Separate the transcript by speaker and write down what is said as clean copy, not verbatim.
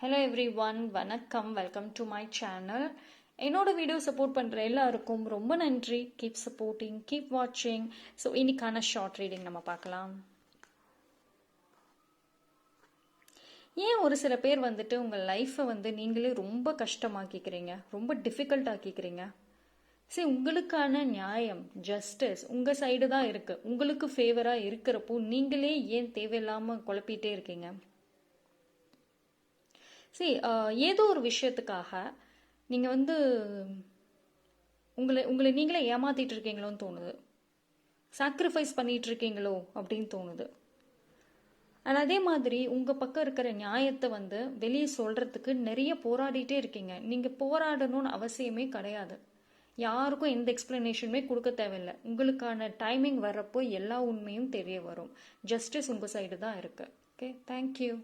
Speaker 1: Hello every one, வணக்கம். Welcome to my channel. என்னோட video support பண்ணுற எல்லாருக்கும் ரொம்ப நன்றி. கீப் சப்போர்ட்டிங், கீப் வாட்சிங். ஸோ இன்னைக்கான ஷார்ட் ரீடிங் நம்ம பார்க்கலாம். ஏன் ஒரு சில பேர் வந்துட்டு உங்கள் லைஃப்பை நீங்களே ரொம்ப கஷ்டமாக்கிக்கிறீங்க, ரொம்ப டிஃபிகல்ட் ஆக்கிக்கிறீங்க? சரி, உங்களுக்கான நியாயம், ஜஸ்டிஸ் உங்கள் சைடு தான் இருக்குது. உங்களுக்கு ஃபேவராக இருக்கிறப்போ நீங்களே ஏன் தேவையில்லாமல் குழப்பிட்டே இருக்கீங்க? சரி, ஏதோ ஒரு விஷயத்துக்காக நீங்கள் உங்களை உங்களை நீங்களே ஏமாத்திட்டு இருக்கீங்களோன்னு தோணுது. சாக்ரிஃபைஸ் பண்ணிட்டு இருக்கீங்களோ அப்படின்னு தோணுது. அண்ட் அதே மாதிரி உங்கள் பக்கம் இருக்கிற நியாயத்தை வெளியே சொல்கிறதுக்கு நிறைய போராடிட்டே இருக்கீங்க. நீங்கள் போராடணும்னு அவசியமே கிடையாது. யாருக்கும் எந்த எக்ஸ்பிளனேஷனுமே கொடுக்க தேவையில்லை. உங்களுக்கான டைமிங் வர்றப்போ எல்லா உண்மையும் தெரிய வரும். ஜஸ்டிஸ் உங்கள் சைடு தான் இருக்குது. Okay, thank you.